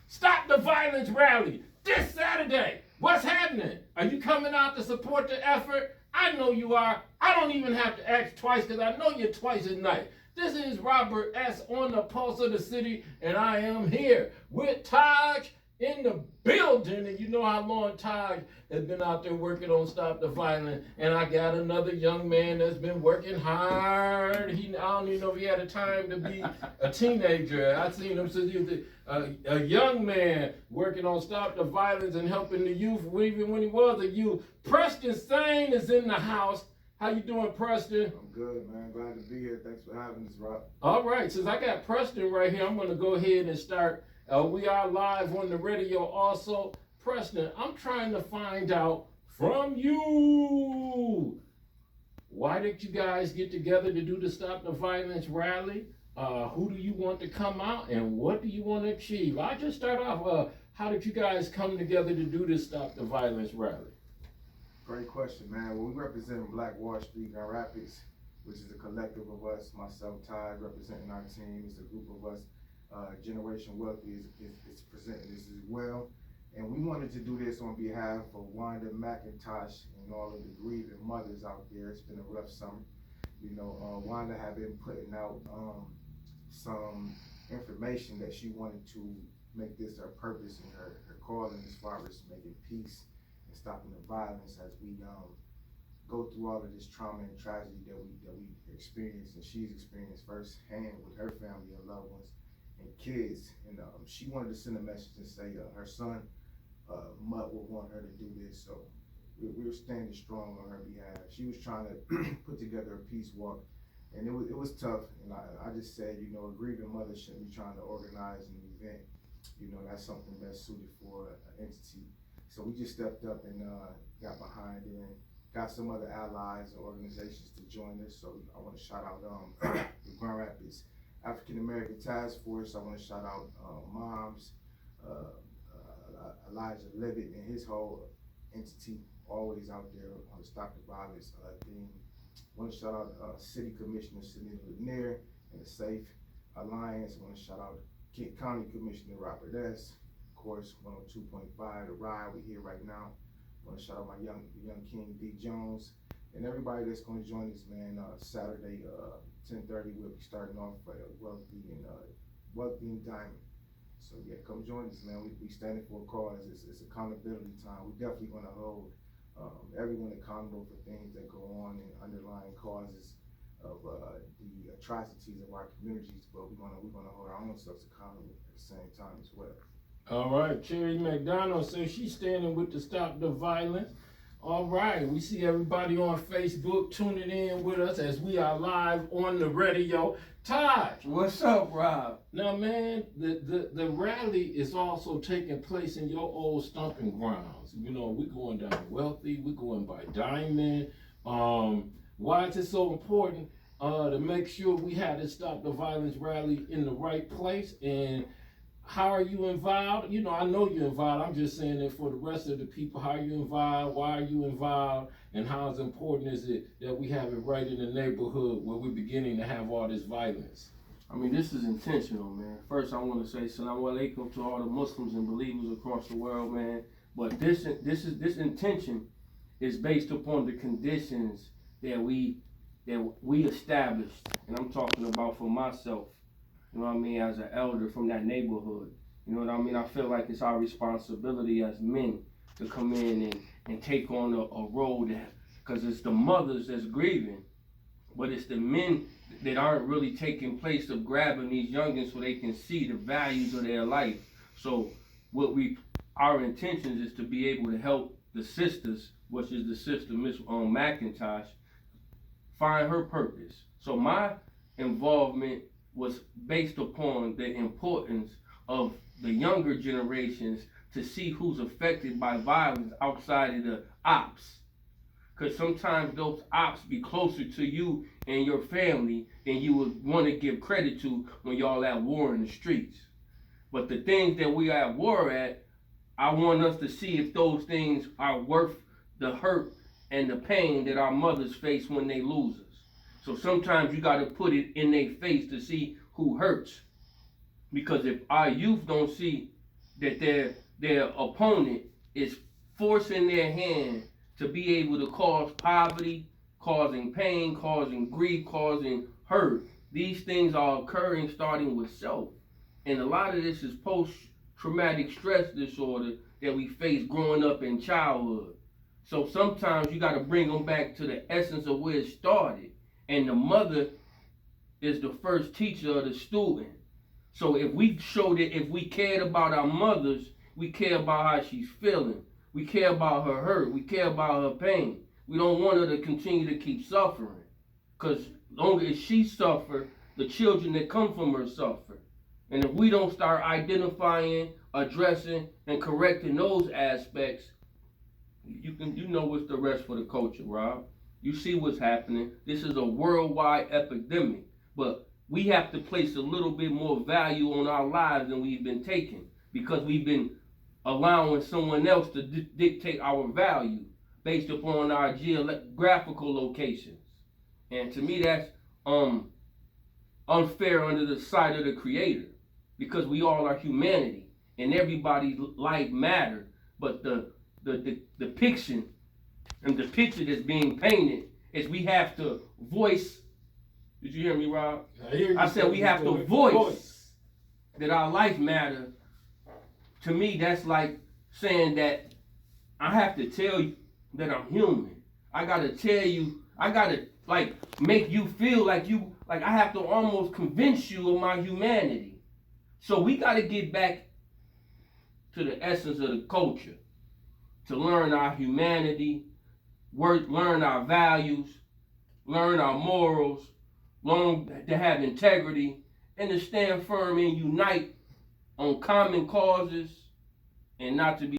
Stop the Violence rally this Saturday. What's happening? Are you coming out to support the effort? I know you are. I don't even have to ask twice because I know you're twice as nice. This is Robert S. on the Pulse of the City, and I am here with TAHJ in the building. And you know how long TAHJ has been out there working on Stop the Violence. And I got another young man that's been working hard. I don't even know if he had the time to be a teenager. I've seen him since he was a young man working on Stop the Violence and helping the youth, even when he was a youth. Preston Sain is in the house. How you doing, Preston? I'm good, man. Glad to be here. Thanks for having us, Rob. All right, since I got Preston right here, I'm going to go ahead and start. We are live on the radio also. Preston, I'm trying to find out from you, why did you guys get together to do the Stop the Violence rally? Who do you want to come out, and what do you want to achieve? I'll just start off. How did you guys come together to do this Stop the Violence rally? Great question, man. Well, we represent Black Wallstreet, Grand Rapids, which is a collective of us. Myself, TAHJ, representing our team. It's a group of us. Generation Wealthy is presenting this as well. And we wanted to do this on behalf of Wanda McIntosh and all of the grieving mothers out there. It's been a rough summer. You know, Wanda had been putting out some information that she wanted to make this her purpose and her calling as far as making peace and stopping the violence as we go through all of this trauma and tragedy that we experience, and she's experienced firsthand with her family and loved ones and kids. And she wanted to send a message and say her son Mutt would want her to do this, so we were standing strong on her behalf. She was trying to put together a peace walk, and it was tough. And I just said, you know, a grieving mother shouldn't be trying to organize an event. You know, that's something that's suited for an entity. So we just stepped up and got behind it and got some other allies and organizations to join us. So I want to shout out the Grand Rapids African American Taskforce. I want to shout out M.O.M's, Elijah Levitt and his whole entity, always out there on the Stop the Violence theme. I want to shout out City Commissioner Senita Lenear and the Safe Alliance. I want to shout out Kent County Commissioner Robert S. Of course, 102.5, the ride we here right now. I want to shout out my young king, D.E Jones, and everybody that's going to join us, man. Saturday, 10:30, we'll be starting off Wealthy and Diamond. So yeah, come join us, man. We standing for a cause. It's accountability time. We definitely going to hold everyone accountable for things that go on and underlying causes of the atrocities of our communities. But we're gonna hold our own selves accountable at the same time as well. All right, Cherry McDonald says she's standing with the Stop the Violence. All right, we see everybody on Facebook tuning in with us as we are live on the radio. TAHJ, what's up, Rob? Now, man, the rally is also taking place in your old stomping grounds. You know, we're going down Wealthy, we're going by Diamond. Why is it so important to make sure we had to Stop the Violence rally in the right place? And how are you involved? You know, I know you're involved. I'm just saying that for the rest of the people, how are you involved? Why are you involved? And how important is it that we have it right in the neighborhood where we're beginning to have all this violence? I mean, this is intentional, man. First, I want to say Salaam Alaikum to all the Muslims and believers across the world, man. But this intention is based upon the conditions that we established, and I'm talking about for myself. You know what I mean, as an elder from that neighborhood. You know what I mean? I feel like it's our responsibility as men to come in and take on a role that, because it's the mothers that's grieving, but it's the men that aren't really taking place of grabbing these youngins so they can see the values of their life. So our intentions is to be able to help the sisters, which is the sister, Miss McIntosh, find her purpose. So my involvement was based upon the importance of the younger generations to see who's affected by violence outside of the ops. Because sometimes those ops be closer to you and your family than you would want to give credit to when y'all at war in the streets. But the things that we are at war at, I want us to see if those things are worth the hurt and the pain that our mothers face when they lose us. So sometimes you got to put it in their face to see who hurts. Because if our youth don't see that their opponent is forcing their hand to be able to cause poverty, causing pain, causing grief, causing hurt. These things are occurring starting with self. And a lot of this is post-traumatic stress disorder that we face growing up in childhood. So sometimes you got to bring them back to the essence of where it started. And the mother is the first teacher of the student. So if we showed it, if we cared about our mothers, we care about how she's feeling. We care about her hurt. We care about her pain. We don't want her to continue to keep suffering. Because longer as she suffers, the children that come from her suffer. And if we don't start identifying, addressing, and correcting those aspects, you know what's the rest for the culture, Rob. You see what's happening. This is a worldwide epidemic. But we have to place a little bit more value on our lives than we've been taking, because we've been allowing someone else to dictate our value based upon our geographical locations. And to me, that's unfair under the sight of the Creator, because we all are humanity and everybody's life matters. But the depiction and the picture that's being painted is we have to voice. Did you hear me, Rob? I said we have to voice that our life matters. To me, that's like saying that I have to tell you that I'm human. I gotta tell you, I gotta like make you feel like you, like I have to almost convince you of my humanity. So we gotta get back to the essence of the culture, to learn our humanity, learn our values, learn our morals, learn to have integrity, and to stand firm and unite on common causes, and not to be